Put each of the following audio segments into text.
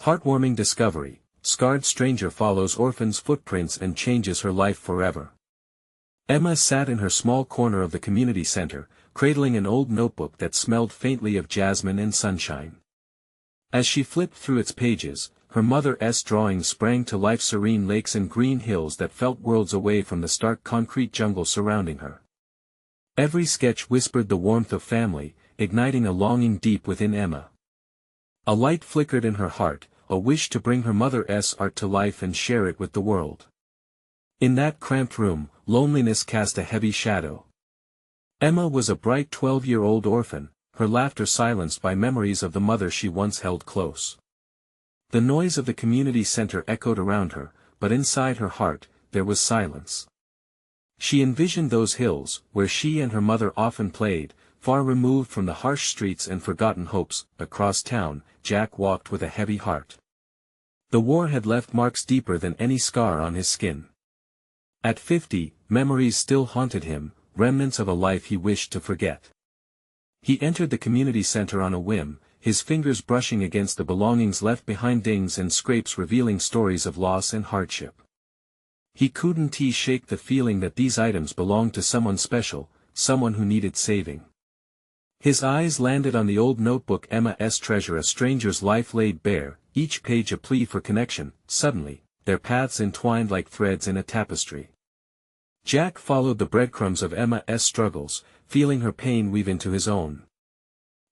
Heartwarming discovery: scarred stranger follows Orphan's footprints and changes her life forever. Emma sat in her small corner of the community center, cradling an old notebook that smelled faintly of jasmine and sunshine. As she flipped through its pages, her mother's drawings sprang to life: serene lakes and green hills that felt worlds away from the stark concrete jungle surrounding her. Every sketch whispered the warmth of family, igniting a longing deep within Emma. A light flickered in her heart, a wish to bring her mother's art to life and share it with the world. In that cramped room, loneliness cast a heavy shadow. Emma was a bright 12-year-old orphan, her laughter silenced by memories of the mother she once held close. The noise of the community center echoed around her, but inside her heart, there was silence. She envisioned those hills, where she and her mother often played, far removed from the harsh streets and forgotten hopes. Across town, Jack walked with a heavy heart. The war had left marks deeper than any scar on his skin. At 50, memories still haunted him, remnants of a life he wished to forget. He entered the community center on a whim, his fingers brushing against the belongings left behind, dings and scrapes revealing stories of loss and hardship. He couldn't shake the feeling that these items belonged to someone special, someone who needed saving. His eyes landed on the old notebook, Emma's treasure, a stranger's life laid bare, each page a plea for connection. Suddenly, their paths entwined like threads in a tapestry. Jack followed the breadcrumbs of Emma's struggles, feeling her pain weave into his own.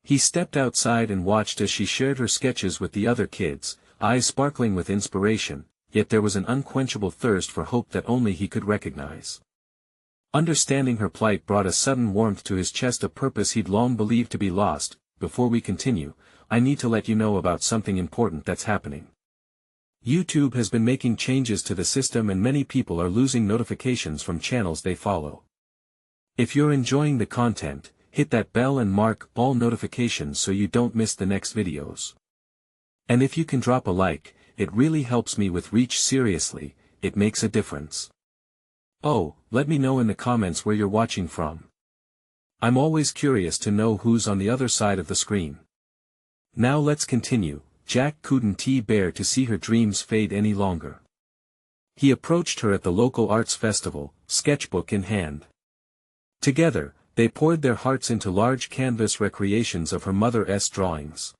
He stepped outside and watched as she shared her sketches with the other kids, eyes sparkling with inspiration, yet there was an unquenchable thirst for hope that only he could recognize. Understanding her plight brought a sudden warmth to his chest, a purpose he'd long believed to be lost. Before we continue, I need to let you know about something important that's happening. YouTube has been making changes to the system and many people are losing notifications from channels they follow. If you're enjoying the content, hit that bell and mark all notifications so you don't miss the next videos. And if you can drop a like, it really helps me with reach. Seriously, it makes a difference. Oh, let me know in the comments where you're watching from. I'm always curious to know who's on the other side of the screen. Now let's continue. Jack couldn't bear to see her dreams fade any longer. He approached her at the local arts festival, sketchbook in hand. Together, they poured their hearts into large canvas recreations of her mother's drawings.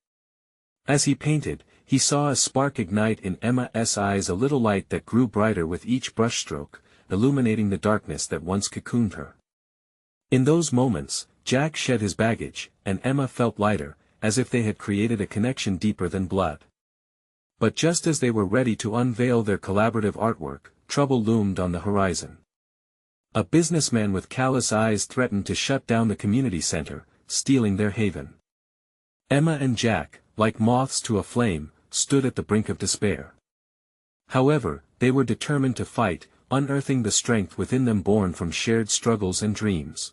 As he painted, he saw a spark ignite in Emma's eyes, a little light that grew brighter with each brushstroke, illuminating the darkness that once cocooned her. In those moments, Jack shed his baggage, and Emma felt lighter, as if they had created a connection deeper than blood. But just as they were ready to unveil their collaborative artwork, trouble loomed on the horizon. A businessman with callous eyes threatened to shut down the community center, stealing their haven. Emma and Jack, like moths to a flame, stood at the brink of despair. However, they were determined to fight, unearthing the strength within them born from shared struggles and dreams.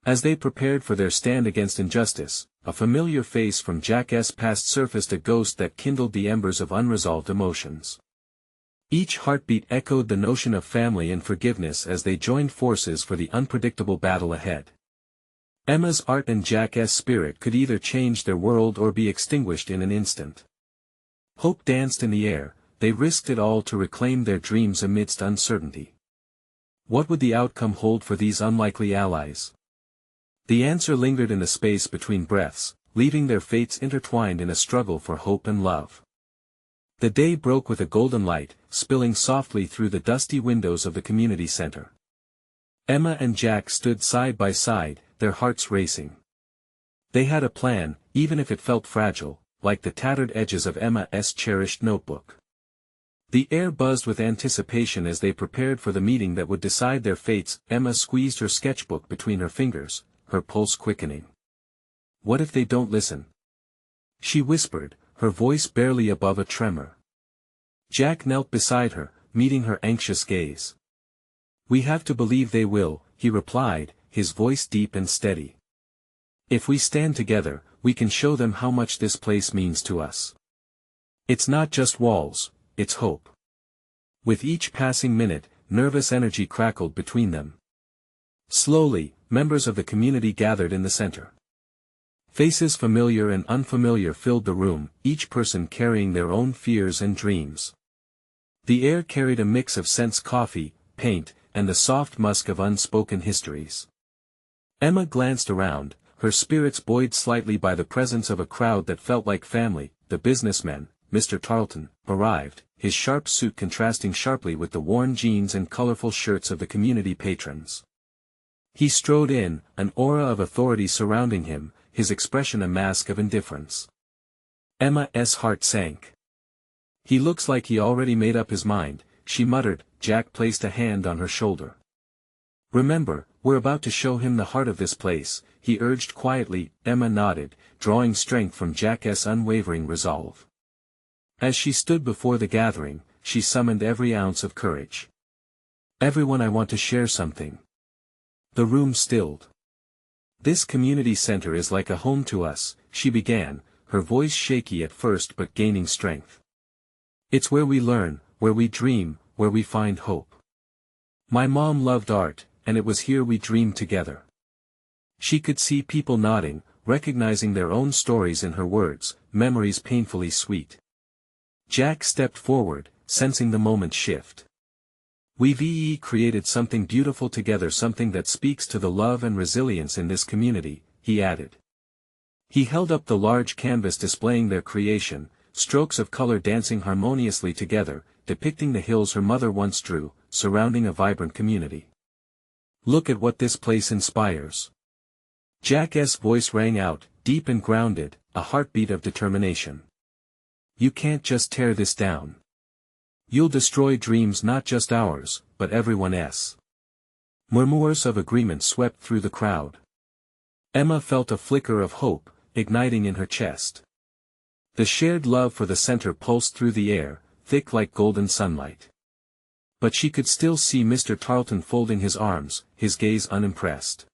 As they prepared for their stand against injustice, a familiar face from Jack's past surfaced, a ghost that kindled the embers of unresolved emotions. Each heartbeat echoed the notion of family and forgiveness as they joined forces for the unpredictable battle ahead. Emma's art and Jack's spirit could either change their world or be extinguished in an instant. Hope danced in the air. They risked it all to reclaim their dreams amidst uncertainty. What would the outcome hold for these unlikely allies? The answer lingered in the space between breaths, leaving their fates intertwined in a struggle for hope and love. The day broke with a golden light, spilling softly through the dusty windows of the community center. Emma and Jack stood side by side, their hearts racing. They had a plan, even if it felt fragile, like the tattered edges of Emma's cherished notebook. The air buzzed with anticipation as they prepared for the meeting that would decide their fates. Emma squeezed her sketchbook between her fingers, her pulse quickening. What if they don't listen? She whispered, her voice barely above a tremor. Jack knelt beside her, meeting her anxious gaze. We have to believe they will, he replied, his voice deep and steady. If we stand together, we can show them how much this place means to us. It's not just walls, it's hope. With each passing minute, nervous energy crackled between them. Slowly, members of the community gathered in the center. Faces familiar and unfamiliar filled the room, each person carrying their own fears and dreams. The air carried a mix of scents: coffee, paint, and the soft musk of unspoken histories. Emma glanced around, her spirits buoyed slightly by the presence of a crowd that felt like family. The businessman, Mr. Tarleton, arrived, his sharp suit contrasting sharply with the worn jeans and colorful shirts of the community patrons. He strode in, an aura of authority surrounding him, his expression a mask of indifference. Emma's heart sank. "He looks like he already made up his mind," she muttered. Jack placed a hand on her shoulder. "Remember, we're about to show him the heart of this place," he urged quietly. Emma nodded, drawing strength from Jack's unwavering resolve. As she stood before the gathering, she summoned every ounce of courage. "Everyone, I want to share something." The room stilled. "This community center is like a home to us," she began, her voice shaky at first but gaining strength. "It's where we learn, where we dream, where we find hope. My mom loved art, and it was here we dreamed together." She could see people nodding, recognizing their own stories in her words, memories painfully sweet. Jack stepped forward, sensing the moment shift. "We've created something beautiful together, something that speaks to the love and resilience in this community," he added. He held up the large canvas displaying their creation, strokes of color dancing harmoniously together, depicting the hills her mother once drew, surrounding a vibrant community. "Look at what this place inspires." Jack's voice rang out, deep and grounded, a heartbeat of determination. "You can't just tear this down. You'll destroy dreams, not just ours, but everyone else's." Murmurs of agreement swept through the crowd. Emma felt a flicker of hope, igniting in her chest. The shared love for the center pulsed through the air, thick like golden sunlight. But she could still see Mr. Tarleton folding his arms, his gaze unimpressed.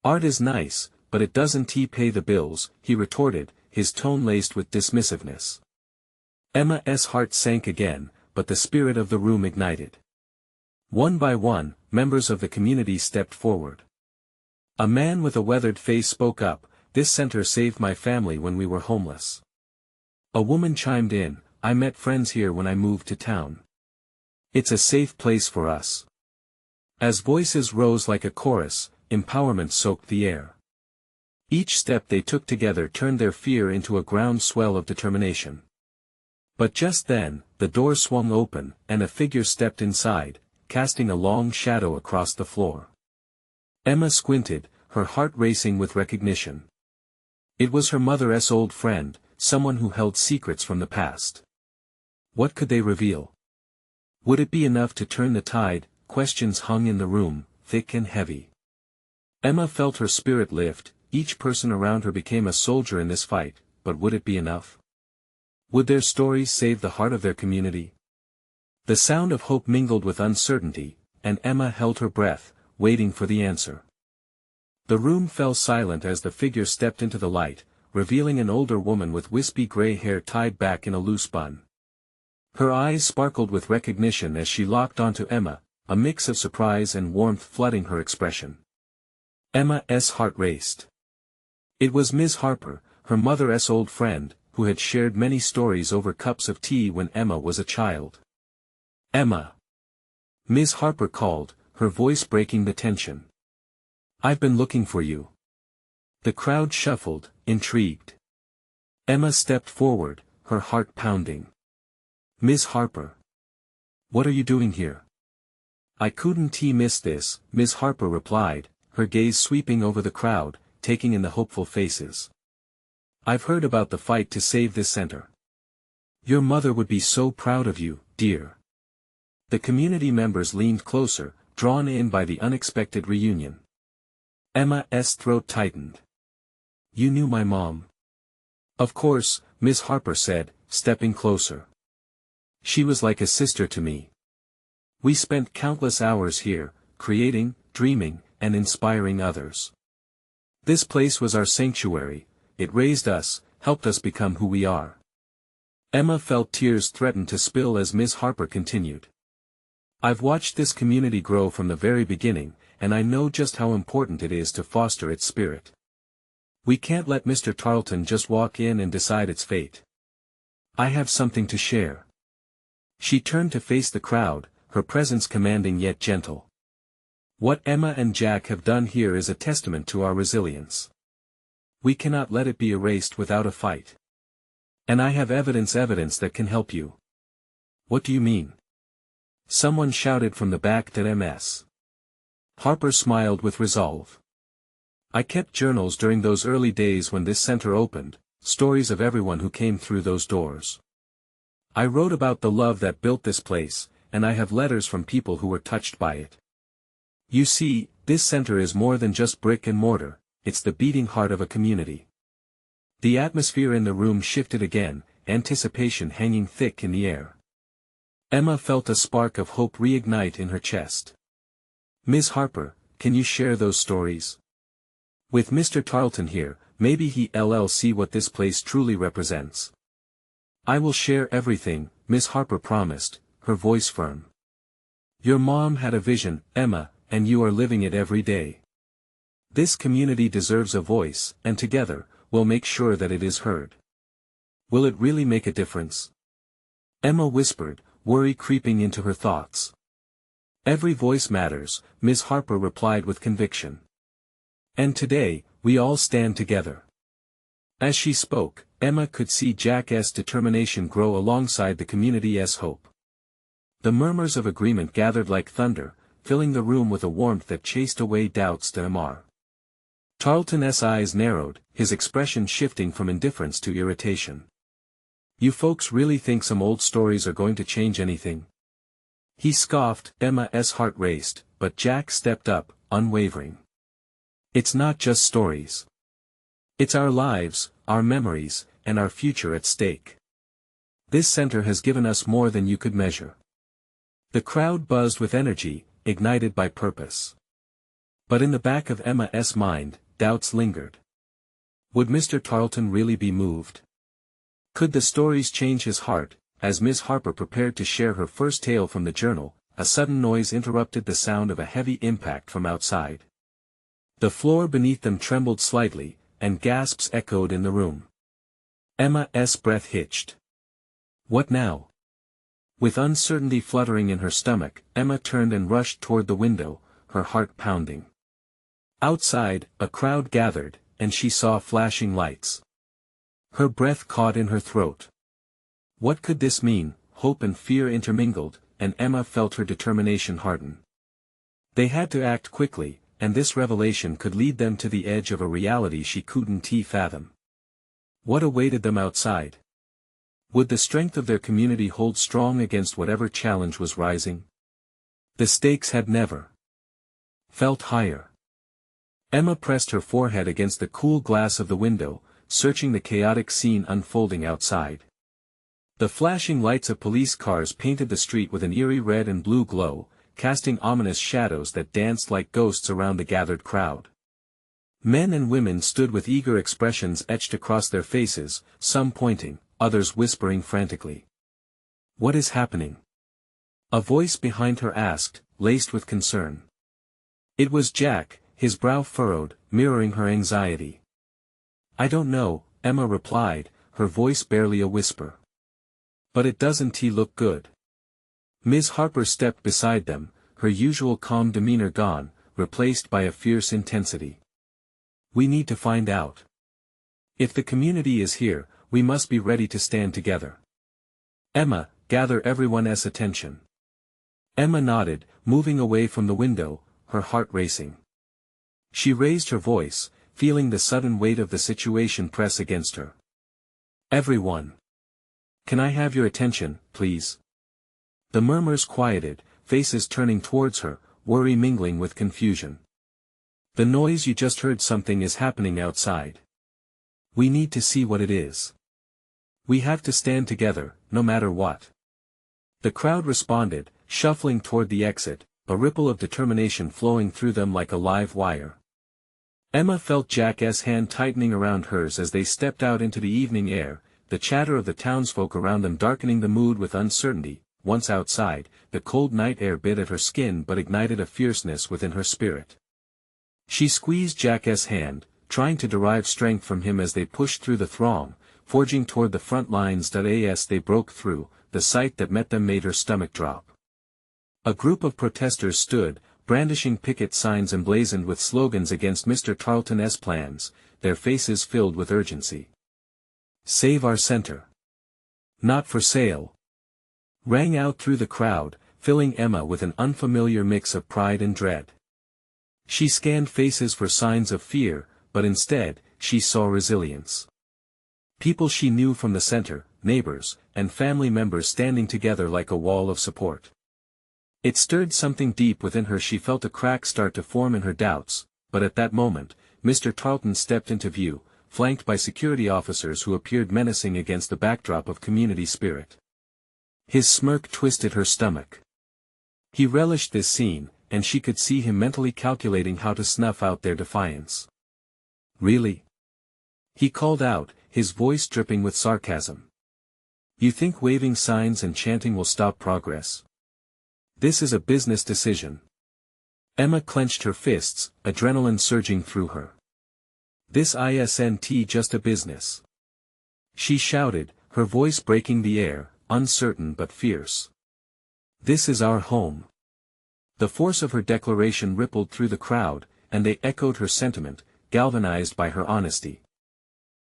"Art is nice, but it doesn't pay the bills," he retorted, his tone laced with dismissiveness. Emma's heart sank again, but the spirit of the room ignited. One by one, members of the community stepped forward. A man with a weathered face spoke up, "This center saved my family when we were homeless." A woman chimed in, "I met friends here when I moved to town. It's a safe place for us." As voices rose like a chorus, empowerment soaked the air. Each step they took together turned their fear into a groundswell of determination. But just then, the door swung open, and a figure stepped inside, casting a long shadow across the floor. Emma squinted, her heart racing with recognition. It was her mother's old friend, someone who held secrets from the past. What could they reveal? Would it be enough to turn the tide? Questions hung in the room, thick and heavy. Emma felt her spirit lift, each person around her became a soldier in this fight, but would it be enough? Would their stories save the heart of their community? The sound of hope mingled with uncertainty, and Emma held her breath, waiting for the answer. The room fell silent as the figure stepped into the light, revealing an older woman with wispy gray hair tied back in a loose bun. Her eyes sparkled with recognition as she locked onto Emma, a mix of surprise and warmth flooding her expression. Emma's heart raced. It was Miss Harper, her mother's old friend, who had shared many stories over cups of tea when Emma was a child. "Emma!" Miss Harper called, her voice breaking the tension. "I've been looking for you." The crowd shuffled, intrigued. Emma stepped forward, her heart pounding. "Miss Harper. What are you doing here?" "I couldn't miss this," Miss Harper replied, her gaze sweeping over the crowd, taking in the hopeful faces. "I've heard about the fight to save this center. Your mother would be so proud of you, dear." The community members leaned closer, drawn in by the unexpected reunion. Emma's throat tightened. "You knew my mom?" "Of course," Miss Harper said, stepping closer. "She was like a sister to me. We spent countless hours here, creating, dreaming, and inspiring others. This place was our sanctuary. It raised us, helped us become who we are." Emma felt tears threaten to spill as Miss Harper continued. "I've watched this community grow from the very beginning, and I know just how important it is to foster its spirit. We can't let Mr. Tarleton just walk in and decide its fate. I have something to share. She turned to face the crowd, her presence commanding yet gentle. What Emma and Jack have done here is a testament to our resilience. We cannot let it be erased without a fight. And I have evidence that can help you. What do you mean? Someone shouted from the back that Ms. Harper smiled with resolve. I kept journals during those early days when this center opened, stories of everyone who came through those doors. I wrote about the love that built this place, and I have letters from people who were touched by it. You see, this center is more than just brick and mortar, it's the beating heart of a community. The atmosphere in the room shifted again, anticipation hanging thick in the air. Emma felt a spark of hope reignite in her chest. Ms. Harper, can you share those stories? With Mr. Tarleton here, maybe he'll see what this place truly represents. I will share everything, Ms. Harper promised, her voice firm. Your mom had a vision, Emma, and you are living it every day. This community deserves a voice, and together, we'll make sure that it is heard. Will it really make a difference? Emma whispered, worry creeping into her thoughts. Every voice matters, Ms. Harper replied with conviction. And today, we all stand together. As she spoke, Emma could see Jack's determination grow alongside the community's hope. The murmurs of agreement gathered like thunder, filling the room with a warmth that chased away doubts to Amar. Tarleton's eyes narrowed, his expression shifting from indifference to irritation. You folks really think some old stories are going to change anything? He scoffed. Emma's heart raced, but Jack stepped up, unwavering. It's not just stories. It's our lives, our memories, and our future at stake. This center has given us more than you could measure. The crowd buzzed with energy, ignited by purpose. But in the back of Emma's mind, doubts lingered. Would Mr. Tarleton really be moved? Could the stories change his heart? As Ms. Harper prepared to share her first tale from the journal, a sudden noise interrupted the sound of a heavy impact from outside. The floor beneath them trembled slightly, and gasps echoed in the room. Emma's breath hitched. What now? With uncertainty fluttering in her stomach, Emma turned and rushed toward the window, her heart pounding. Outside, a crowd gathered, and she saw flashing lights. Her breath caught in her throat. What could this mean? Hope and fear intermingled, and Emma felt her determination harden. They had to act quickly, and this revelation could lead them to the edge of a reality she couldn't fathom. What awaited them outside? Would the strength of their community hold strong against whatever challenge was rising? The stakes had never felt higher. Emma pressed her forehead against the cool glass of the window, searching the chaotic scene unfolding outside. The flashing lights of police cars painted the street with an eerie red and blue glow, casting ominous shadows that danced like ghosts around the gathered crowd. Men and women stood with eager expressions etched across their faces, some pointing, others whispering frantically. What is happening? A voice behind her asked, laced with concern. It was Jack, his brow furrowed, mirroring her anxiety. I don't know, Emma replied, her voice barely a whisper. But it doesn't look good. Ms. Harper stepped beside them, her usual calm demeanor gone, replaced by a fierce intensity. We need to find out. If the community is here, we must be ready to stand together. Emma, gather everyone's attention. Emma nodded, moving away from the window, her heart racing. She raised her voice, feeling the sudden weight of the situation press against her. Everyone. Can I have your attention, please? The murmurs quieted, faces turning towards her, worry mingling with confusion. The noise you just heard, something is happening outside. We need to see what it is. We have to stand together, no matter what. The crowd responded, shuffling toward the exit, a ripple of determination flowing through them like a live wire. Emma felt Jack's hand tightening around hers as they stepped out into the evening air, the chatter of the townsfolk around them darkening the mood with uncertainty. Once outside, the cold night air bit at her skin but ignited a fierceness within her spirit. She squeezed Jack's hand, trying to derive strength from him as they pushed through the throng, forging toward the front lines. As they broke through, the sight that met them made her stomach drop. A group of protesters stood, brandishing picket signs emblazoned with slogans against Mr. Tarleton's plans, their faces filled with urgency. "Save our center. Not for sale," rang out through the crowd, filling Emma with an unfamiliar mix of pride and dread. She scanned faces for signs of fear, but instead, she saw resilience. People she knew from the center, neighbors, and family members standing together like a wall of support. It stirred something deep within her. She felt a crack start to form in her doubts, but at that moment, Mr. Tarleton stepped into view, flanked by security officers who appeared menacing against the backdrop of community spirit. His smirk twisted her stomach. He relished this scene, and she could see him mentally calculating how to snuff out their defiance. "Really?" he called out, his voice dripping with sarcasm. "You think waving signs and chanting will stop progress? This is a business decision." Emma clenched her fists, adrenaline surging through her. "This isn't just a business," she shouted, her voice breaking the air, uncertain but fierce. "This is our home." The force of her declaration rippled through the crowd, and they echoed her sentiment, galvanized by her honesty.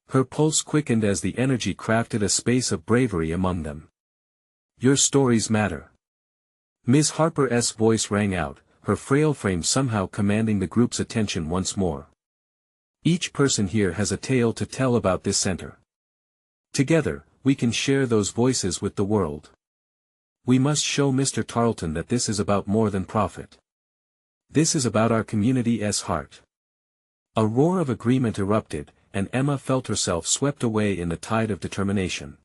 Her pulse quickened as the energy crafted a space of bravery among them. "Your stories matter." Ms. Harper's voice rang out, her frail frame somehow commanding the group's attention once more. "Each person here has a tale to tell about this center. Together, we can share those voices with the world. We must show Mr. Tarleton that this is about more than profit. This is about our community's heart." A roar of agreement erupted, and Emma felt herself swept away in the tide of determination.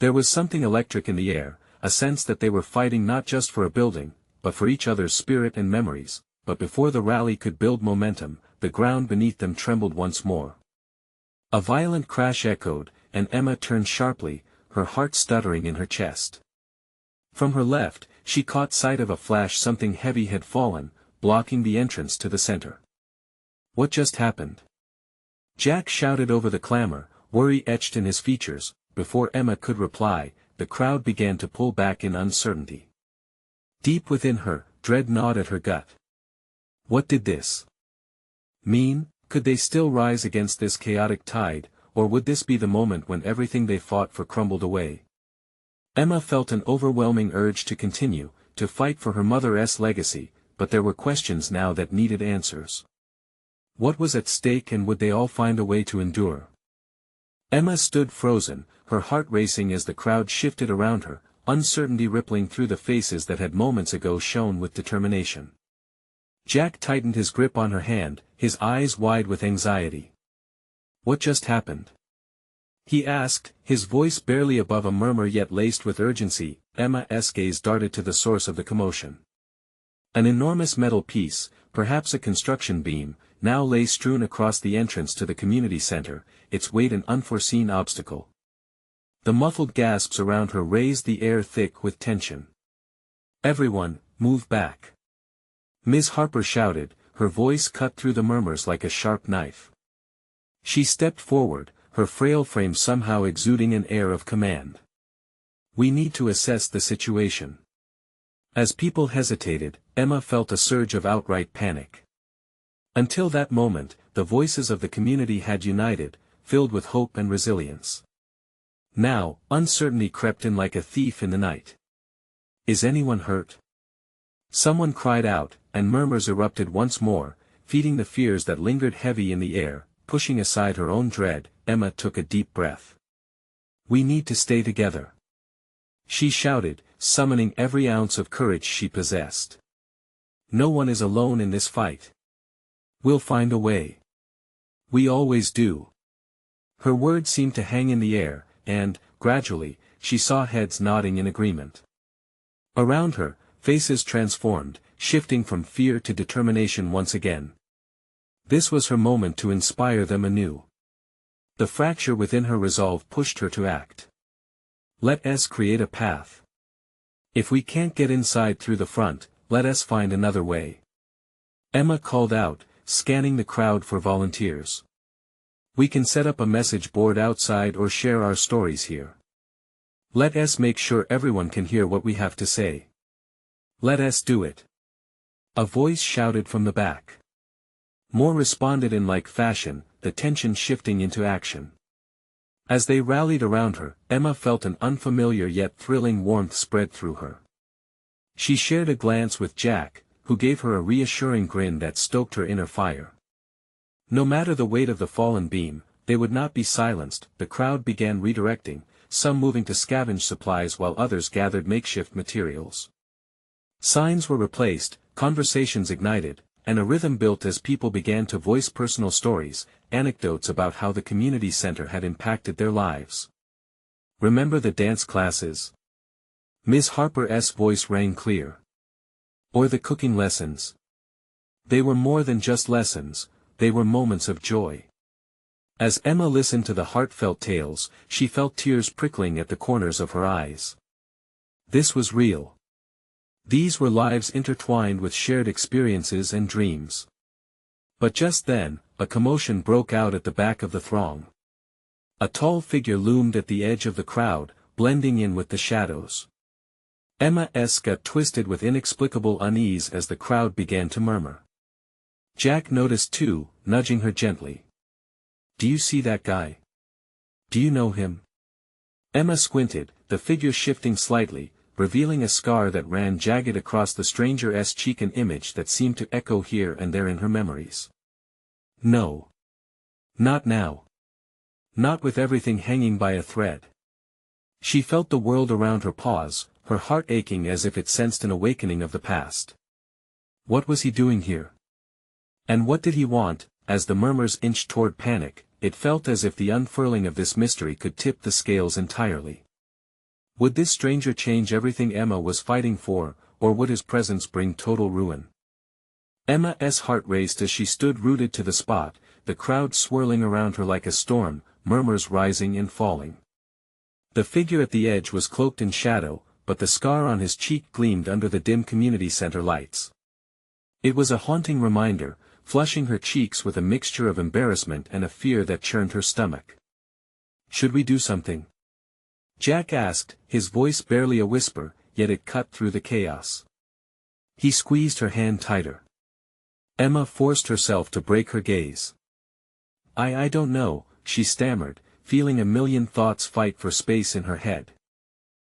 There was something electric in the air, a sense that they were fighting not just for a building, but for each other's spirit and memories. But before the rally could build momentum, the ground beneath them trembled once more. A violent crash echoed, and Emma turned sharply, her heart stuttering in her chest. From her left, she caught sight of a flash. Something heavy had fallen, blocking the entrance to the center. "What just happened?" Jack shouted over the clamor, worry etched in his features. Before Emma could reply, the crowd began to pull back in uncertainty. Deep within her, dread gnawed at her gut. What did this mean? Could they still rise against this chaotic tide, or would this be the moment when everything they fought for crumbled away? Emma felt an overwhelming urge to continue, to fight for her mother's legacy, but there were questions now that needed answers. What was at stake, and would they all find a way to endure? Emma stood frozen, her heart racing as the crowd shifted around her, uncertainty rippling through the faces that had moments ago shone with determination. Jack tightened his grip on her hand, his eyes wide with anxiety. "What just happened?" he asked, his voice barely above a murmur yet laced with urgency. Emma's gaze darted to the source of the commotion. An enormous metal piece, perhaps a construction beam, now lay strewn across the entrance to the community center, its weight an unforeseen obstacle. The muffled gasps around her raised the air thick with tension. "Everyone, move back!" Ms. Harper shouted, her voice cut through the murmurs like a sharp knife. She stepped forward, her frail frame somehow exuding an air of command. "We need to assess the situation." As people hesitated, Emma felt a surge of outright panic. Until that moment, the voices of the community had united, filled with hope and resilience. Now, uncertainty crept in like a thief in the night. "Is anyone hurt?" someone cried out, and murmurs erupted once more, feeding the fears that lingered heavy in the air. Pushing aside her own dread, Emma took a deep breath. "We need to stay together," she shouted, summoning every ounce of courage she possessed. "No one is alone in this fight. We'll find a way. We always do." Her words seemed to hang in the air, and, gradually, she saw heads nodding in agreement. Around her, faces transformed, shifting from fear to determination once again. This was her moment to inspire them anew. The fracture within her resolve pushed her to act. "Let us create a path. If we can't get inside through the front, let us find another way." Emma called out, scanning the crowd for volunteers. We can set up a message board outside or share our stories here. Let us make sure everyone can hear what we have to say. Let us do it. A voice shouted from the back. More responded in like fashion, the tension shifting into action. As they rallied around her, Emma felt an unfamiliar yet thrilling warmth spread through her. She shared a glance with Jack, who gave her a reassuring grin that stoked her inner fire. No matter the weight of the fallen beam, they would not be silenced. The crowd began redirecting, some moving to scavenge supplies while others gathered makeshift materials. Signs were replaced, conversations ignited, and a rhythm built as people began to voice personal stories, anecdotes about how the community center had impacted their lives. Remember the dance classes? Ms. Harper's voice rang clear. Or the cooking lessons? They were more than just lessons, they were moments of joy. As Emma listened to the heartfelt tales, she felt tears prickling at the corners of her eyes. This was real. These were lives intertwined with shared experiences and dreams. But just then, a commotion broke out at the back of the throng. A tall figure loomed at the edge of the crowd, blending in with the shadows. Emma's gut twisted with inexplicable unease as the crowd began to murmur. Jack noticed too, nudging her gently. Do you see that guy? Do you know him? Emma squinted, the figure shifting slightly, revealing a scar that ran jagged across the stranger's cheek, an image that seemed to echo here and there in her memories. No. Not now. Not with everything hanging by a thread. She felt the world around her pause, her heart aching as if it sensed an awakening of the past. What was he doing here? And what did he want? As the murmurs inched toward panic, it felt as if the unfurling of this mystery could tip the scales entirely. Would this stranger change everything Emma was fighting for, or would his presence bring total ruin? Emma's heart raced as she stood rooted to the spot, the crowd swirling around her like a storm, murmurs rising and falling. The figure at the edge was cloaked in shadow, but the scar on his cheek gleamed under the dim community center lights. It was a haunting reminder, flushing her cheeks with a mixture of embarrassment and a fear that churned her stomach. Should we do something? Jack asked, his voice barely a whisper, yet it cut through the chaos. He squeezed her hand tighter. Emma forced herself to break her gaze. I don't know, she stammered, feeling a million thoughts fight for space in her head.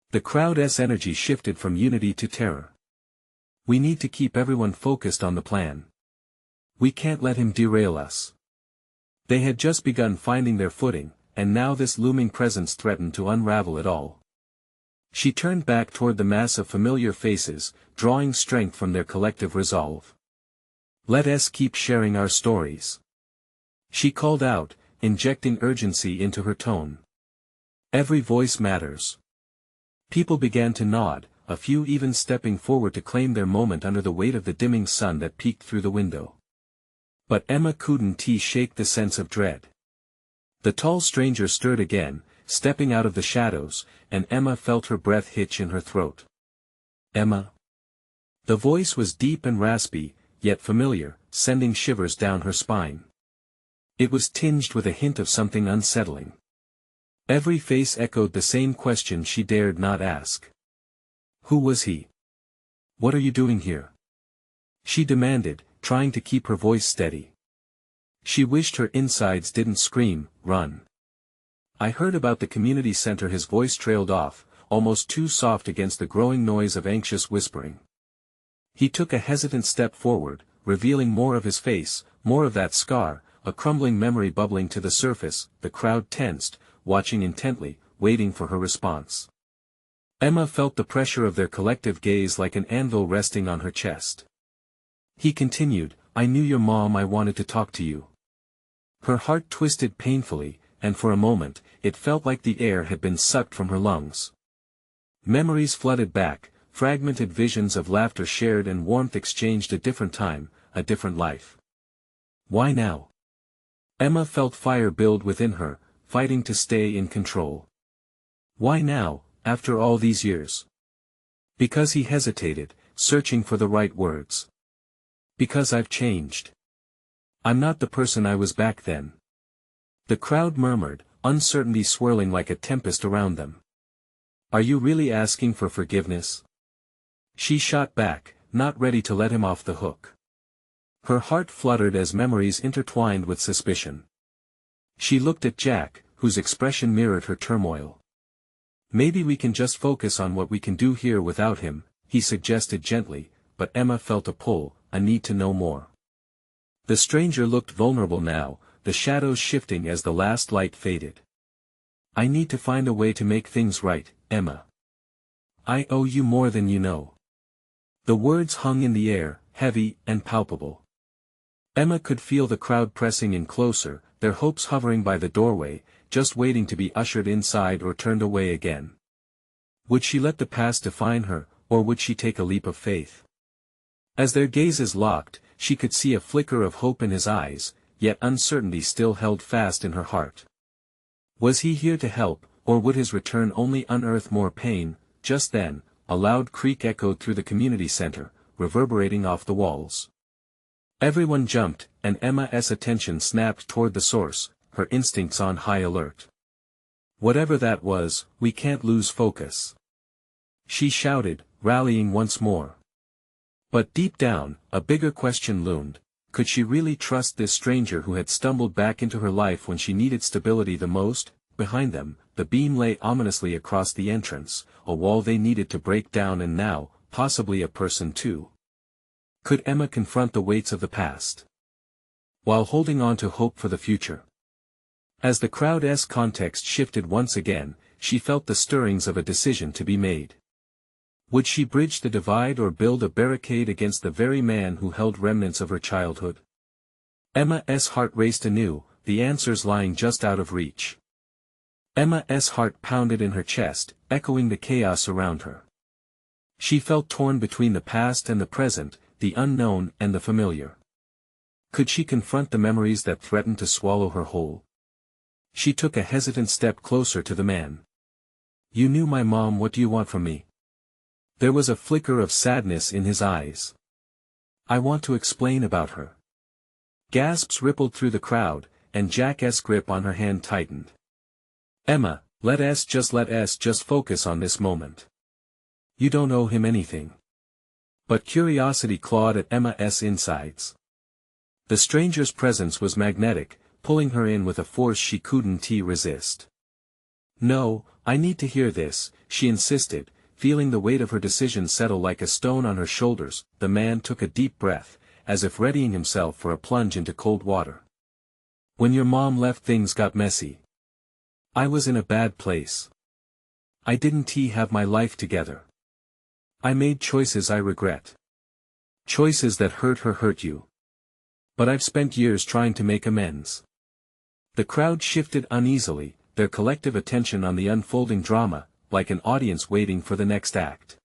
The crowd's energy shifted from unity to terror. We need to keep everyone focused on the plan. We can't let him derail us. They had just begun finding their footing, and now this looming presence threatened to unravel it all. She turned back toward the mass of familiar faces, drawing strength from their collective resolve. Let us keep sharing our stories. She called out, injecting urgency into her tone. Every voice matters. People began to nod, a few even stepping forward to claim their moment under the weight of the dimming sun that peeked through the window. But Emma couldn't shake the sense of dread. The tall stranger stirred again, stepping out of the shadows, and Emma felt her breath hitch in her throat. Emma. The voice was deep and raspy, yet familiar, sending shivers down her spine. It was tinged with a hint of something unsettling. Every face echoed the same question she dared not ask. Who was he? What are you doing here? She demanded, trying to keep her voice steady. She wished her insides didn't scream, run. I heard about the community center. His voice trailed off, almost too soft against the growing noise of anxious whispering. He took a hesitant step forward, revealing more of his face, more of that scar, a crumbling memory bubbling to the surface. The crowd tensed, watching intently, waiting for her response. Emma felt the pressure of their collective gaze like an anvil resting on her chest. He continued, I knew your mom. I wanted to talk to you. Her heart twisted painfully, and for a moment, it felt like the air had been sucked from her lungs. Memories flooded back, fragmented visions of laughter shared and warmth exchanged. A different time, a different life. Why now? Emma felt fire build within her, fighting to stay in control. Why now, after all these years? Because he hesitated, searching for the right words. Because I've changed. I'm not the person I was back then. The crowd murmured, uncertainty swirling like a tempest around them. Are you really asking for forgiveness? She shot back, not ready to let him off the hook. Her heart fluttered as memories intertwined with suspicion. She looked at Jack, whose expression mirrored her turmoil. Maybe we can just focus on what we can do here without him, he suggested gently, but Emma felt a pull, a need to know more. The stranger looked vulnerable now, the shadows shifting as the last light faded. I need to find a way to make things right, Emma. I owe you more than you know. The words hung in the air, heavy and palpable. Emma could feel the crowd pressing in closer, their hopes hovering by the doorway, just waiting to be ushered inside or turned away again. Would she let the past define her, or would she take a leap of faith? As their gazes locked, she could see a flicker of hope in his eyes, yet uncertainty still held fast in her heart. Was he here to help, or would his return only unearth more pain? Just then, a loud creak echoed through the community center, reverberating off the walls. Everyone jumped, and Emma's attention snapped toward the source, her instincts on high alert. Whatever that was, we can't lose focus. She shouted, rallying once more. But deep down, a bigger question loomed. Could she really trust this stranger who had stumbled back into her life when she needed stability the most? Behind them, the beam lay ominously across the entrance, a wall they needed to break down, and now, possibly a person too. Could Emma confront the weights of the past, while holding on to hope for the future? As the crowd's context shifted once again, she felt the stirrings of a decision to be made. Would she bridge the divide or build a barricade against the very man who held remnants of her childhood? Emma's heart raced anew, the answers lying just out of reach. Emma's heart pounded in her chest, echoing the chaos around her. She felt torn between the past and the present, the unknown and the familiar. Could she confront the memories that threatened to swallow her whole? She took a hesitant step closer to the man. You knew my mom, what do you want from me? There was a flicker of sadness in his eyes. I want to explain about her. Gasps rippled through the crowd, and Jack's grip on her hand tightened. Emma, let us just focus on this moment. You don't owe him anything. But curiosity clawed at Emma's insides. The stranger's presence was magnetic, pulling her in with a force she couldn't resist. No, I need to hear this, she insisted, feeling the weight of her decision settle like a stone on her shoulders. The man took a deep breath, as if readying himself for a plunge into cold water. When your mom left, things got messy. I was in a bad place. I didn't have my life together. I made choices I regret. Choices that hurt you. But I've spent years trying to make amends. The crowd shifted uneasily, their collective attention on the unfolding drama, like an audience waiting for the next act.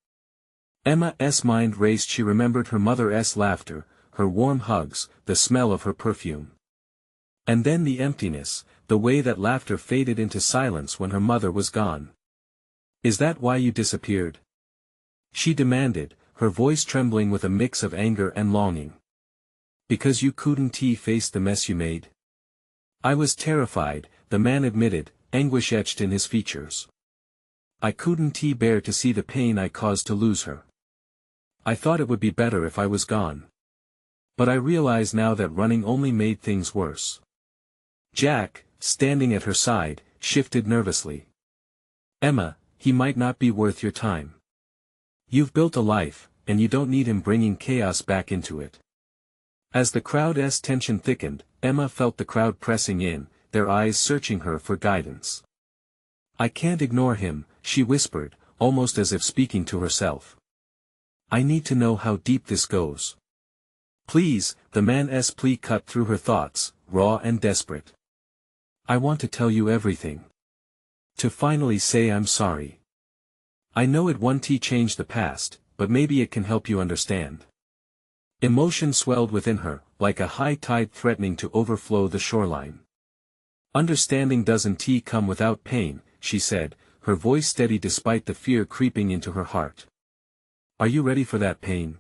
Emma's mind raced. She remembered her mother's laughter, her warm hugs, the smell of her perfume. And then the emptiness, the way that laughter faded into silence when her mother was gone. Is that why you disappeared? She demanded, her voice trembling with a mix of anger and longing. Because you couldn't face the mess you made? I was terrified, the man admitted, anguish etched in his features. I couldn't bear to see the pain I caused to lose her. I thought it would be better if I was gone. But I realize now that running only made things worse. Jack, standing at her side, shifted nervously. Emma, he might not be worth your time. You've built a life, and you don't need him bringing chaos back into it. As the crowd's tension thickened, Emma felt the crowd pressing in, their eyes searching her for guidance. I can't ignore him, she whispered, almost as if speaking to herself. I need to know how deep this goes. Please, the man's plea cut through her thoughts, raw and desperate. I want to tell you everything. To finally say I'm sorry. I know it won't change the past, but maybe it can help you understand. Emotion swelled within her, like a high tide threatening to overflow the shoreline. Understanding doesn't come without pain, she said, her voice steady despite the fear creeping into her heart. Are you ready for that pain?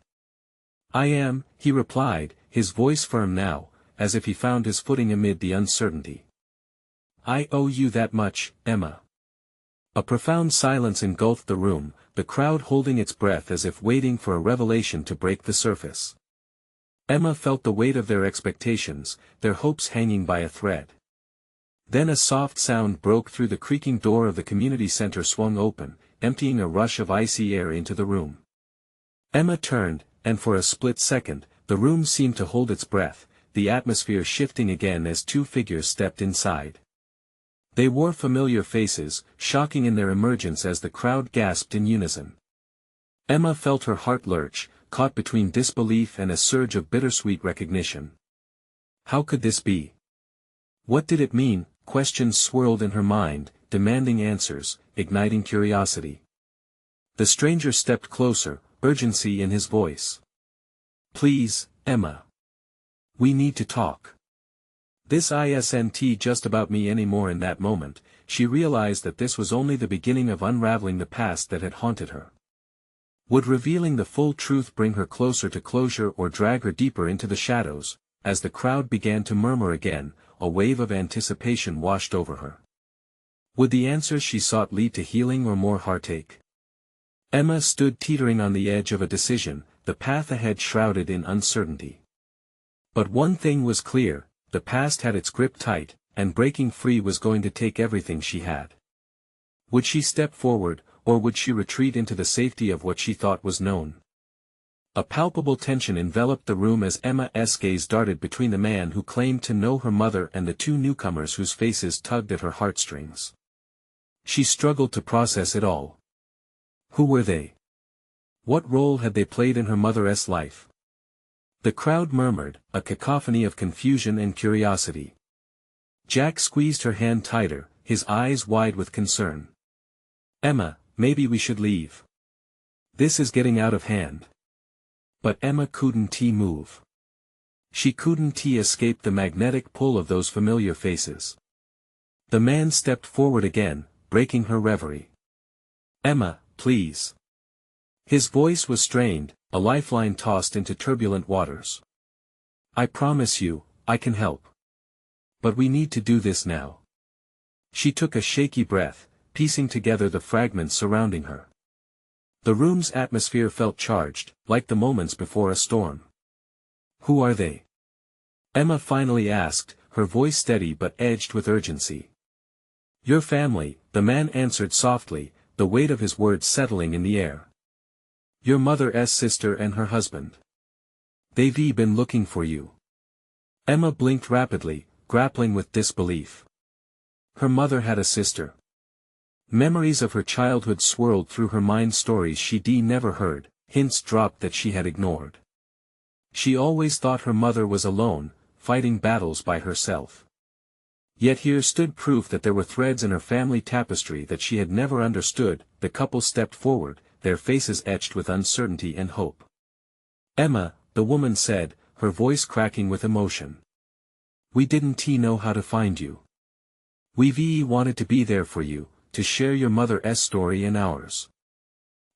I am, he replied, his voice firm now, as if he found his footing amid the uncertainty. I owe you that much, Emma. A profound silence engulfed the room, the crowd holding its breath as if waiting for a revelation to break the surface. Emma felt the weight of their expectations, their hopes hanging by a thread. Then a soft sound broke through the creaking door of the community center swung open, emptying a rush of icy air into the room. Emma turned, and for a split second, the room seemed to hold its breath, the atmosphere shifting again as two figures stepped inside. They wore familiar faces, shocking in their emergence as the crowd gasped in unison. Emma felt her heart lurch, caught between disbelief and a surge of bittersweet recognition. How could this be? What did it mean? Questions swirled in her mind, demanding answers, igniting curiosity. The stranger stepped closer, urgency in his voice. Please, Emma. We need to talk. This isn't just about me anymore. In that moment, she realized that this was only the beginning of unraveling the past that had haunted her. Would revealing the full truth bring her closer to closure or drag her deeper into the shadows? As the crowd began to murmur again, a wave of anticipation washed over her. Would the answers she sought lead to healing or more heartache? Emma stood teetering on the edge of a decision, the path ahead shrouded in uncertainty. But one thing was clear, the past had its grip tight, and breaking free was going to take everything she had. Would she step forward, or would she retreat into the safety of what she thought was known? A palpable tension enveloped the room as Emma's gaze darted between the man who claimed to know her mother and the two newcomers whose faces tugged at her heartstrings. She struggled to process it all. Who were they? What role had they played in her mother's life? The crowd murmured, a cacophony of confusion and curiosity. Jack squeezed her hand tighter, his eyes wide with concern. Emma, maybe we should leave. This is getting out of hand. But Emma couldn't move. She couldn't escape the magnetic pull of those familiar faces. The man stepped forward again, breaking her reverie. Emma, please. His voice was strained, a lifeline tossed into turbulent waters. I promise you, I can help. But we need to do this now. She took a shaky breath, piecing together the fragments surrounding her. The room's atmosphere felt charged, like the moments before a storm. Who are they? Emma finally asked, her voice steady but edged with urgency. Your family, the man answered softly, the weight of his words settling in the air. Your mother's sister and her husband. They've been looking for you. Emma blinked rapidly, grappling with disbelief. Her mother had a sister. Memories of her childhood swirled through her mind, stories she'd never heard, hints dropped that she had ignored. She always thought her mother was alone, fighting battles by herself. Yet here stood proof that there were threads in her family tapestry that she had never understood. The couple stepped forward, their faces etched with uncertainty and hope. Emma, the woman said, her voice cracking with emotion. We didn't know how to find you. We've wanted to be there for you, to share your mother's story and ours.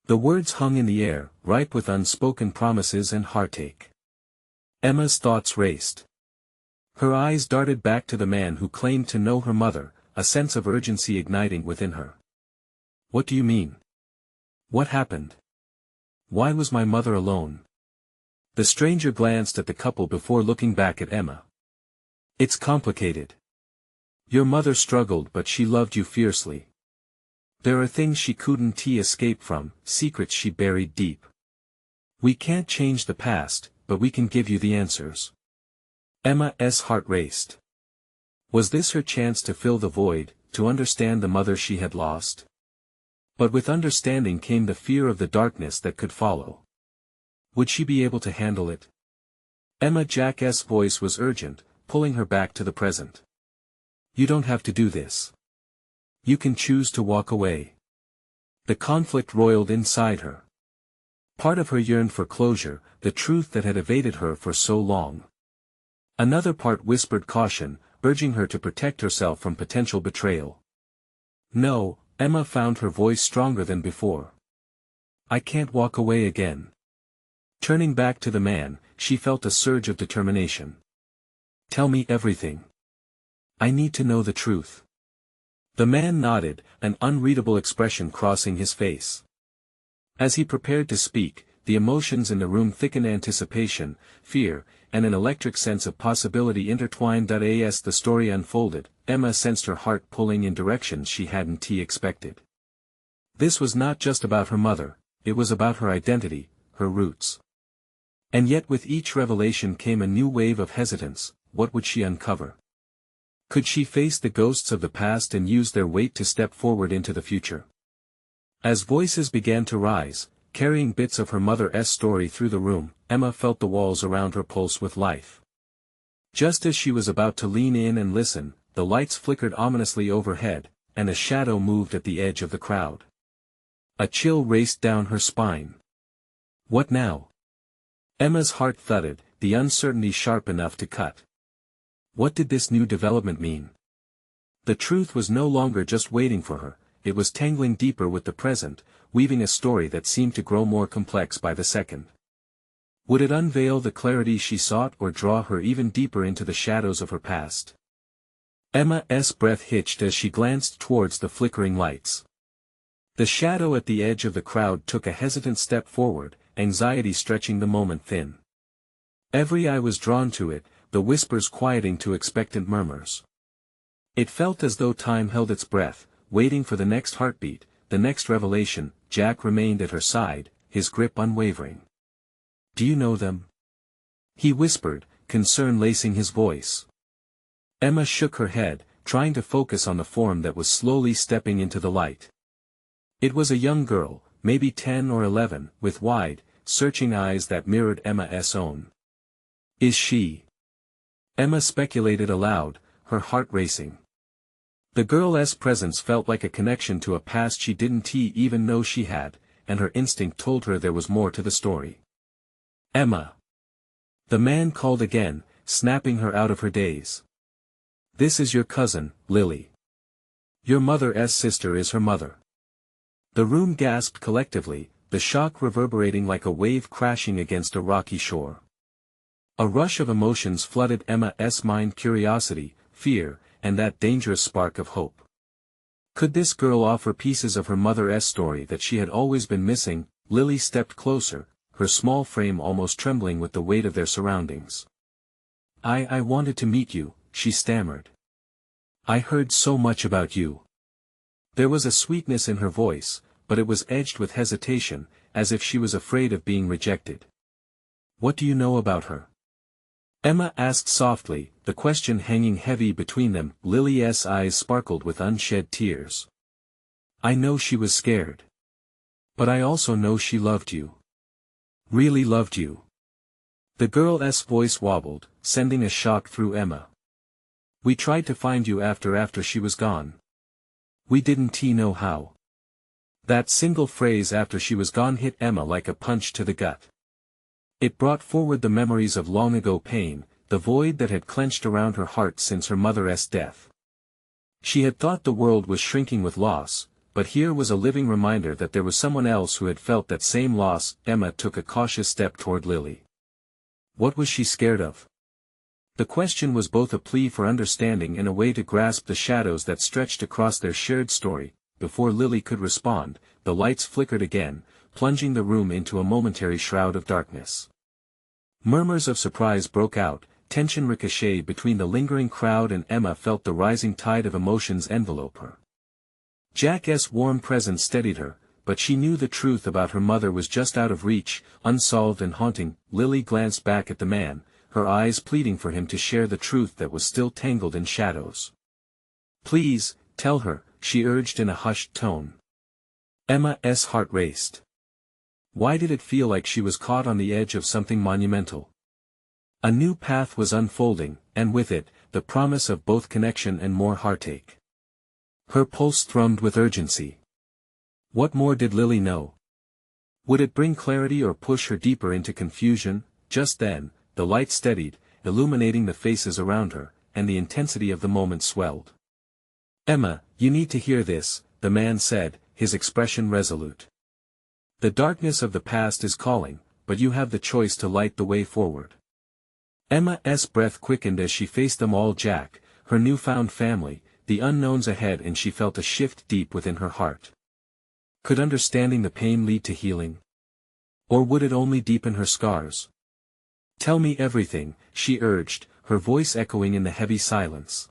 The words hung in the air, ripe with unspoken promises and heartache. Emma's thoughts raced. Her eyes darted back to the man who claimed to know her mother, a sense of urgency igniting within her. What do you mean? What happened? Why was my mother alone? The stranger glanced at the couple before looking back at Emma. It's complicated. Your mother struggled, but she loved you fiercely. There are things she couldn't escape from, secrets she buried deep. We can't change the past, but we can give you the answers. Emma's heart raced. Was this her chance to fill the void, to understand the mother she had lost? But with understanding came the fear of the darkness that could follow. Would she be able to handle it? Jack's voice was urgent, pulling her back to the present. You don't have to do this. You can choose to walk away. The conflict roiled inside her. Part of her yearned for closure, the truth that had evaded her for so long. Another part whispered caution, urging her to protect herself from potential betrayal. No, Emma found her voice stronger than before. I can't walk away again. Turning back to the man, she felt a surge of determination. Tell me everything. I need to know the truth. The man nodded, an unreadable expression crossing his face. As he prepared to speak, the emotions in the room thickened: anticipation, fear, and an electric sense of possibility intertwined. As the story unfolded, Emma sensed her heart pulling in directions she hadn't expected. This was not just about her mother, it was about her identity, her roots. And yet with each revelation came a new wave of hesitance. What would she uncover? Could she face the ghosts of the past and use their weight to step forward into the future? As voices began to rise, carrying bits of her mother's story through the room, Emma felt the walls around her pulse with life. Just as she was about to lean in and listen, the lights flickered ominously overhead, and a shadow moved at the edge of the crowd. A chill raced down her spine. What now? Emma's heart thudded, the uncertainty sharp enough to cut. What did this new development mean? The truth was no longer just waiting for her, it was tangling deeper with the present, weaving a story that seemed to grow more complex by the second. Would it unveil the clarity she sought or draw her even deeper into the shadows of her past? Emma's breath hitched as she glanced towards the flickering lights. The shadow at the edge of the crowd took a hesitant step forward, anxiety stretching the moment thin. Every eye was drawn to it, the whispers quieting to expectant murmurs. It felt as though time held its breath, waiting for the next heartbeat, the next revelation. Jack remained at her side, his grip unwavering. "Do you know them?" he whispered, concern lacing his voice. Emma shook her head, trying to focus on the form that was slowly stepping into the light. It was a young girl, maybe 10 or 11, with wide, searching eyes that mirrored Emma's own. "Is she?" Emma speculated aloud, her heart racing. The girl's presence felt like a connection to a past she didn't even know she had, and her instinct told her there was more to the story. "Emma!" The man called again, snapping her out of her daze. "This is your cousin, Lily. Your mother's sister is her mother." The room gasped collectively, the shock reverberating like a wave crashing against a rocky shore. A rush of emotions flooded Emma's mind: curiosity, fear, and that dangerous spark of hope. Could this girl offer pieces of her mother's story that she had always been missing? Lily stepped closer, her small frame almost trembling with the weight of their surroundings. I wanted to meet you," she stammered. "I heard so much about you." There was a sweetness in her voice, but it was edged with hesitation, as if she was afraid of being rejected. "What do you know about her?" Emma asked softly, the question hanging heavy between them. Lily's eyes sparkled with unshed tears. "I know she was scared. But I also know she loved you. Really loved you." The girl's voice wobbled, sending a shock through Emma. "We tried to find you after she was gone. We didn't know how." That single phrase "after she was gone" hit Emma like a punch to the gut. It brought forward the memories of long ago pain, the void that had clenched around her heart since her mother's death. She had thought the world was shrinking with loss, but here was a living reminder that there was someone else who had felt that same loss. Emma took a cautious step toward Lily. What was she scared of? The question was both a plea for understanding and a way to grasp the shadows that stretched across their shared story. Before Lily could respond, the lights flickered again, plunging the room into a momentary shroud of darkness. Murmurs of surprise broke out, tension ricocheted between the lingering crowd, and Emma felt the rising tide of emotions envelope her. Jack's warm presence steadied her, but she knew the truth about her mother was just out of reach, unsolved and haunting. Lily glanced back at the man, her eyes pleading for him to share the truth that was still tangled in shadows. "Please, tell her," she urged in a hushed tone. Emma's heart raced. Why did it feel like she was caught on the edge of something monumental? A new path was unfolding, and with it, the promise of both connection and more heartache. Her pulse thrummed with urgency. What more did Lily know? Would it bring clarity or push her deeper into confusion? Just then, the light steadied, illuminating the faces around her, and the intensity of the moment swelled. "Emma, you need to hear this," the man said, his expression resolute. "The darkness of the past is calling, but you have the choice to light the way forward." Emma's breath quickened as she faced them all: Jack, her newfound family, the unknowns ahead, and she felt a shift deep within her heart. Could understanding the pain lead to healing? Or would it only deepen her scars? Tell me everything, she urged, her voice echoing in the heavy silence.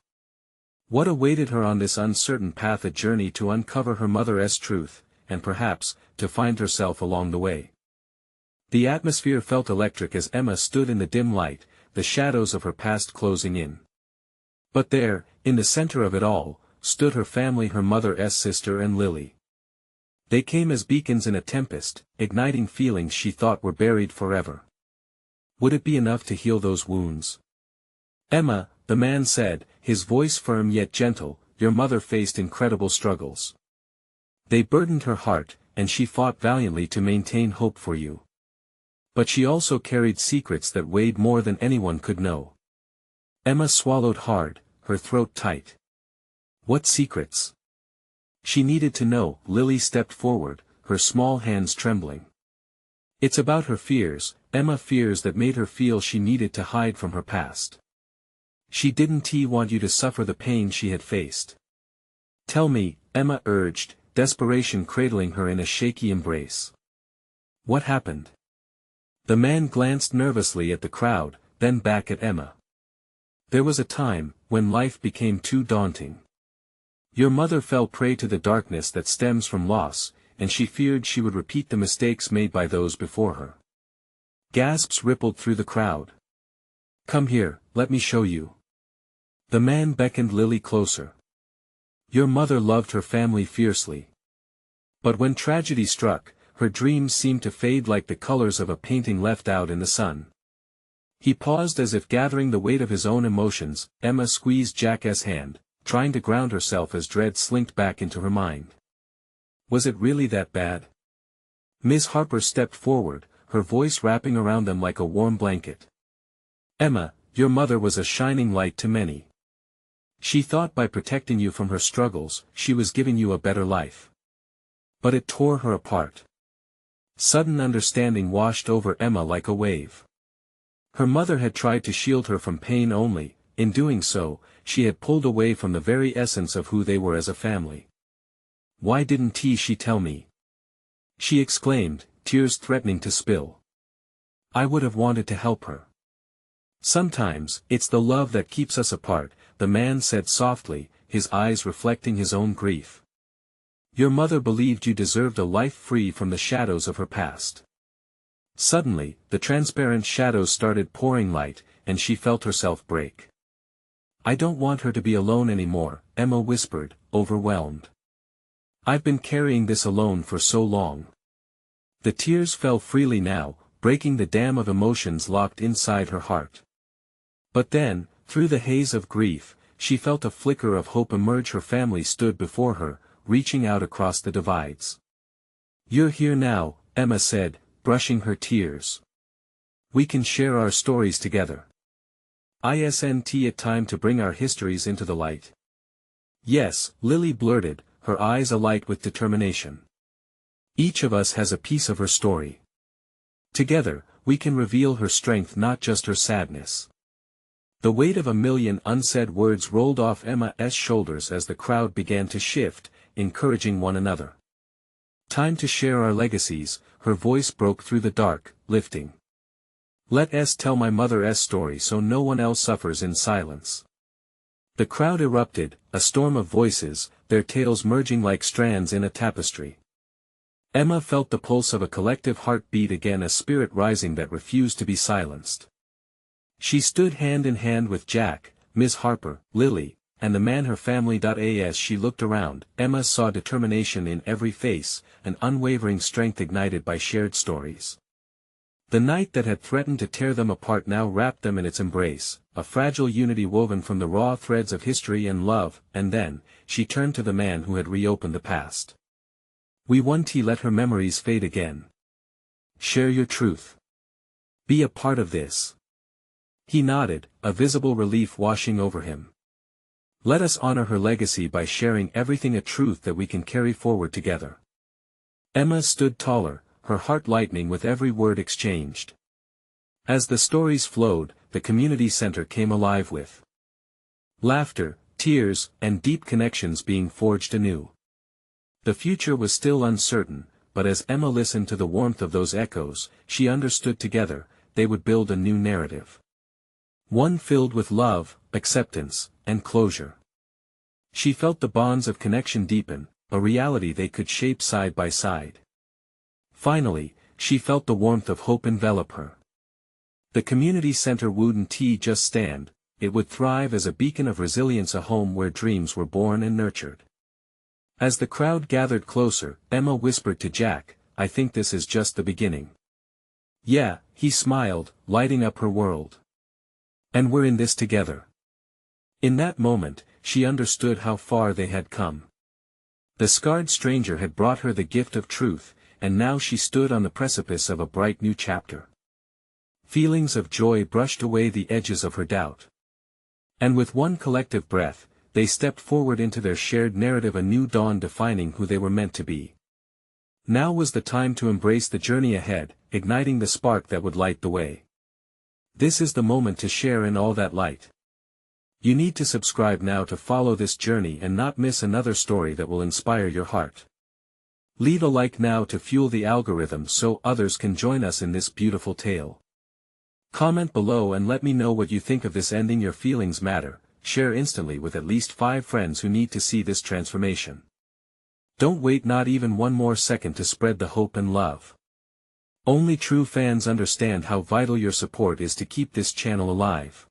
What awaited her on this uncertain path? A journey to uncover her mother's truth, and perhaps, to find herself along the way. The atmosphere felt electric as Emma stood in the dim light, the shadows of her past closing in. But there, in the center of it all, stood her family, her mother's sister and Lily. They came as beacons in a tempest, igniting feelings she thought were buried forever. Would it be enough to heal those wounds? Emma, the man said, his voice firm yet gentle, your mother faced incredible struggles. They burdened her heart, and she fought valiantly to maintain hope for you. But she also carried secrets that weighed more than anyone could know. Emma swallowed hard, her throat tight. What secrets? She needed to know. Lily stepped forward, her small hands trembling. It's about her fears, Emma, fears that made her feel she needed to hide from her past. She didn't want you to suffer the pain she had faced. Tell me, Emma urged, desperation cradling her in a shaky embrace. What happened? The man glanced nervously at the crowd, then back at Emma. There was a time, when life became too daunting. Your mother fell prey to the darkness that stems from loss, and she feared she would repeat the mistakes made by those before her. Gasps rippled through the crowd. Come here, let me show you. The man beckoned Lily closer. Your mother loved her family fiercely. But when tragedy struck, her dreams seemed to fade like the colors of a painting left out in the sun. He paused as if gathering the weight of his own emotions. Emma squeezed Jack's hand, trying to ground herself as dread slinked back into her mind. Was it really that bad? Miss Harper stepped forward, her voice wrapping around them like a warm blanket. Emma, your mother was a shining light to many. She thought by protecting you from her struggles, she was giving you a better life. But it tore her apart. Sudden understanding washed over Emma like a wave. Her mother had tried to shield her from pain only, in doing so, she had pulled away from the very essence of who they were as a family. Why didn't she tell me? She exclaimed, tears threatening to spill. I would have wanted to help her. Sometimes, it's the love that keeps us apart, the man said softly, his eyes reflecting his own grief. Your mother believed you deserved a life free from the shadows of her past. Suddenly, the transparent shadows started pouring light, and she felt herself break. I don't want her to be alone anymore, Emma whispered, overwhelmed. I've been carrying this alone for so long. The tears fell freely now, breaking the dam of emotions locked inside her heart. But then, through the haze of grief, she felt a flicker of hope emerge. Her family stood before her, reaching out across the divides. You're here now, Emma said, brushing her tears. We can share our stories together. Isn't it time to bring our histories into the light? Yes, Lily blurted, her eyes alight with determination. Each of us has a piece of her story. Together, we can reveal her strength, not just her sadness. The weight of a million unsaid words rolled off Emma's shoulders as the crowd began to shift, encouraging one another. Time to share our legacies, her voice broke through the dark, lifting. Let us tell my mother's story so no one else suffers in silence. The crowd erupted, a storm of voices, their tales merging like strands in a tapestry. Emma felt the pulse of a collective heartbeat again, a spirit rising that refused to be silenced. She stood hand in hand with Jack, Miss Harper, Lily, and the man her family. As she looked around, Emma saw determination in every face, an unwavering strength ignited by shared stories. The night that had threatened to tear them apart now wrapped them in its embrace, a fragile unity woven from the raw threads of history and love. And then, she turned to the man who had reopened the past. We won't let her memories fade again. Share your truth. Be a part of this. He nodded, a visible relief washing over him. Let us honor her legacy by sharing everything, a truth that we can carry forward together. Emma stood taller, her heart lightening with every word exchanged. As the stories flowed, the community center came alive with laughter, tears, and deep connections being forged anew. The future was still uncertain, but as Emma listened to the warmth of those echoes, she understood together, they would build a new narrative. One filled with love, acceptance, and closure. She felt the bonds of connection deepen, a reality they could shape side by side. Finally, she felt the warmth of hope envelop her. The community center wouldn't just stand, it would thrive as a beacon of resilience, a home where dreams were born and nurtured. As the crowd gathered closer, Emma whispered to Jack, "I think this is just the beginning." "Yeah," he smiled, lighting up her world. "And we're in this together." In that moment, she understood how far they had come. The scarred stranger had brought her the gift of truth, and now she stood on the precipice of a bright new chapter. Feelings of joy brushed away the edges of her doubt. And with one collective breath, they stepped forward into their shared narrative, a new dawn defining who they were meant to be. Now was the time to embrace the journey ahead, igniting the spark that would light the way. This is the moment to share in all that light. You need to subscribe now to follow this journey and not miss another story that will inspire your heart. Leave a like now to fuel the algorithm so others can join us in this beautiful tale. Comment below and let me know what you think of this ending. Your feelings matter. Share instantly with at least 5 friends who need to see this transformation. Don't wait not even one more second to spread the hope and love. Only true fans understand how vital your support is to keep this channel alive.